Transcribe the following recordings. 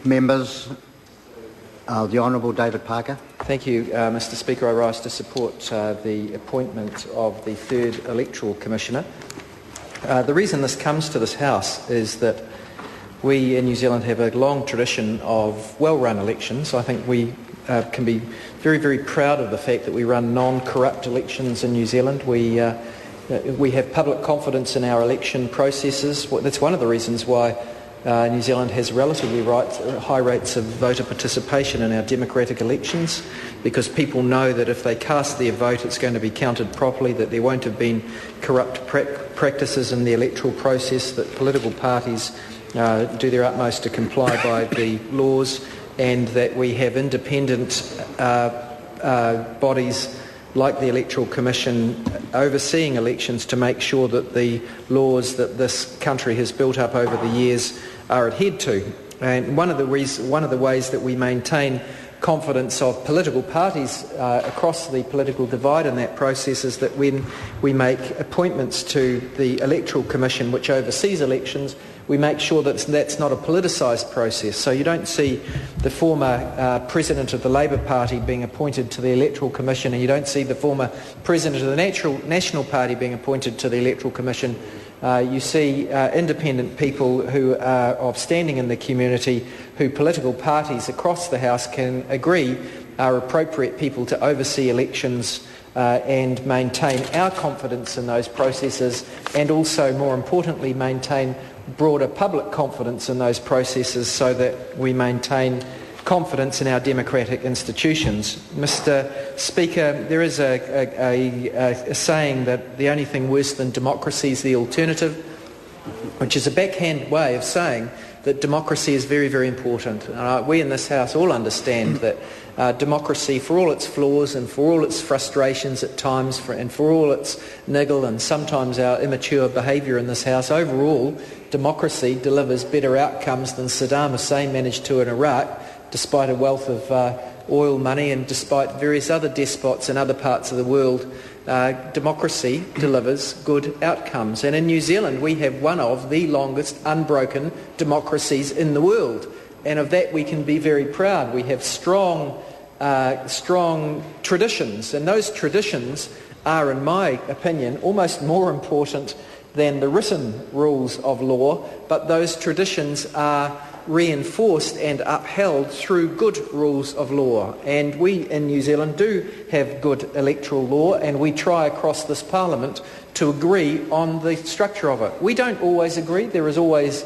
Members, the Honourable David Parker. Thank you, Mr Speaker. I rise to support the appointment of the third Electoral Commissioner. The reason this comes to this House is that we in New Zealand have a long tradition of well-run elections. I think we can be very, very proud of the fact that we run non-corrupt elections in New Zealand. We have public confidence in our election processes. That's one of the reasons why New Zealand has relatively high rates of voter participation in our democratic elections, because people know that if they cast their vote it's going to be counted properly, that there won't have been corrupt practices in the electoral process, that political parties do their utmost to comply by the laws, and that we have independent bodies like the Electoral Commission overseeing elections to make sure that the laws that this country has built up over the years are adhered to. And one of the ways that we maintain confidence of political parties across the political divide in that process is that when we make appointments to the Electoral Commission, which oversees elections, we make sure that that's not a politicised process. So you don't see the former President of the Labour Party being appointed to the Electoral Commission, and you don't see the former President of the National Party being appointed to the Electoral Commission. You see independent people who are of standing in the community, who political parties across the House can agree are appropriate people to oversee elections and maintain our confidence in those processes, and also, more importantly, maintain broader public confidence in those processes so that we maintain confidence in our democratic institutions. Mr Speaker, there is a saying that the only thing worse than democracy is the alternative, which is a backhand way of saying that democracy is very, very important. We in this House all understand that democracy, for all its flaws and for all its frustrations at times, and for all its niggle and sometimes our immature behaviour in this House, overall democracy delivers better outcomes than Saddam Hussein managed to in Iraq, despite a wealth of oil money and despite various other despots in other parts of the world. Democracy delivers good outcomes. And in New Zealand we have one of the longest unbroken democracies in the world. And of that we can be very proud. We have strong traditions, and those traditions are, in my opinion, almost more important than the written rules of law, but those traditions are reinforced and upheld through good rules of law. And we in New Zealand do have good electoral law, and we try across this Parliament to agree on the structure of it. We don't always agree. There is always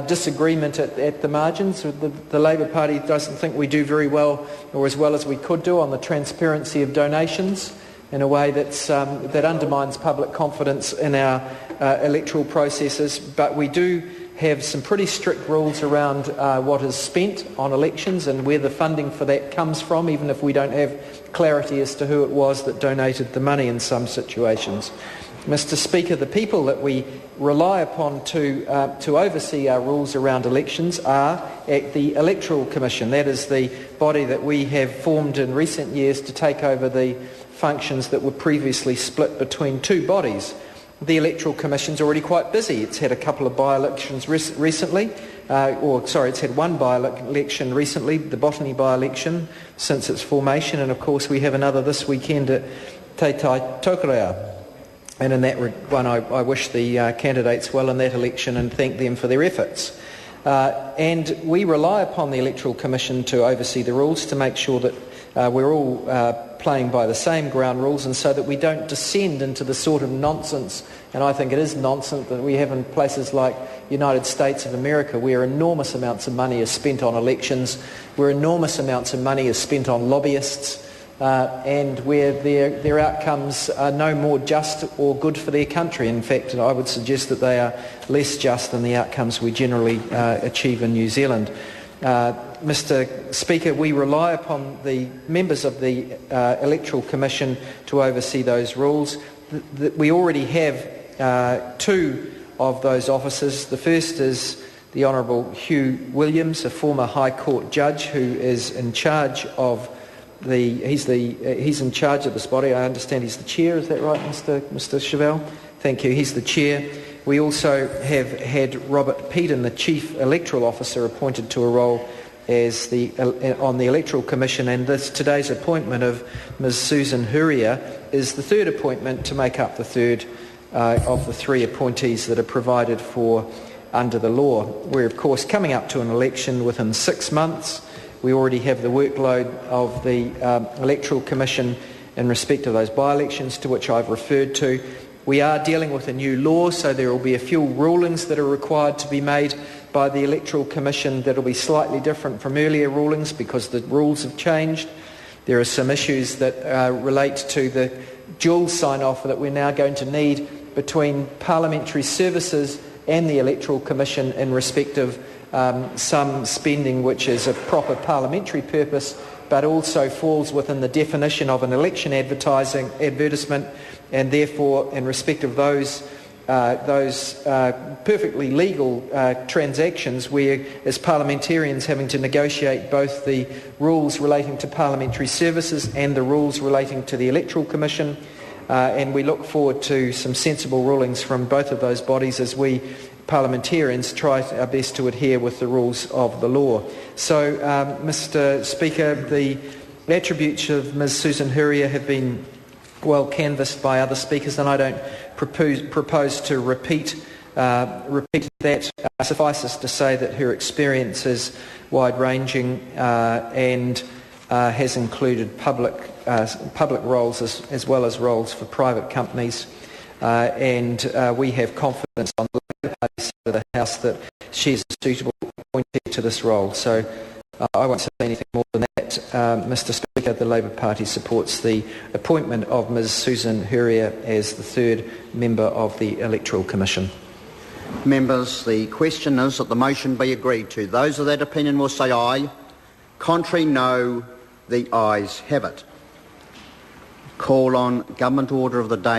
disagreement at the margins. The Labour Party doesn't think we do very well, or as well as we could do, on the transparency of donations in a way that undermines public confidence in our electoral processes. But we do have some pretty strict rules around what is spent on elections and where the funding for that comes from, even if we don't have clarity as to who it was that donated the money in some situations. Mr Speaker, the people that we rely upon to oversee our rules around elections are at the Electoral Commission. That is the body that we have formed in recent years to take over the functions that were previously split between two bodies. The Electoral Commission's already quite busy. It's had a couple of by-elections recently, it's had one by-election recently, the Botany by-election, since its formation, and of course we have another this weekend at Te Tai Tokerau. And in that one I wish the candidates well in that election and thank them for their efforts. And we rely upon the Electoral Commission to oversee the rules, to make sure that we're all playing by the same ground rules, and so that we don't descend into the sort of nonsense, and I think it is nonsense, that we have in places like United States of America, where enormous amounts of money is spent on elections, where enormous amounts of money is spent on lobbyists, and where their outcomes are no more just or good for their country. In fact, I would suggest that they are less just than the outcomes we generally achieve in New Zealand. Mr Speaker, we rely upon the members of the Electoral Commission to oversee those rules. We already have two of those officers. The first is the Honourable Hugh Williams, a former High Court judge who is in charge of he's in charge of this body. I understand he's the chair. Is that right, Mr Chevelle? Thank you. He's the chair. We also have had Robert Peden, the Chief Electoral Officer, appointed to a role as on the Electoral Commission, and today's appointment of Ms Susan Huria is the third appointment to make up the third of the three appointees that are provided for under the law. We're of course coming up to an election within 6 months. We already have the workload of the Electoral Commission in respect of those by-elections to which I've referred to. We are dealing with a new law, so there will be a few rulings that are required to be made by the Electoral Commission that will be slightly different from earlier rulings because the rules have changed. There are some issues that relate to the dual sign-off that we're now going to need between parliamentary services and the Electoral Commission in respect of some spending which is a proper parliamentary purpose but also falls within the definition of an election advertisement, and therefore in respect of those perfectly legal transactions, where as parliamentarians having to negotiate both the rules relating to parliamentary services and the rules relating to the Electoral Commission, and we look forward to some sensible rulings from both of those bodies as we parliamentarians try our best to adhere with the rules of the law. So, Mr Speaker, the attributes of Ms Susan Huria have been well canvassed by other speakers, and I don't propose to repeat that. Suffices to say that her experience is wide-ranging and has included public roles as well as roles for private companies, and we have confidence on the Labour Party side of the House that she is a suitable appointee to this role. So I won't say anything more than that. Mr Speaker, the Labour Party supports the appointment of Ms Susan Huria as the third member of the Electoral Commission. Members, the question is that the motion be agreed to. Those of that opinion will say aye. Contrary, no. The ayes have it. Call on Government Order of the Day.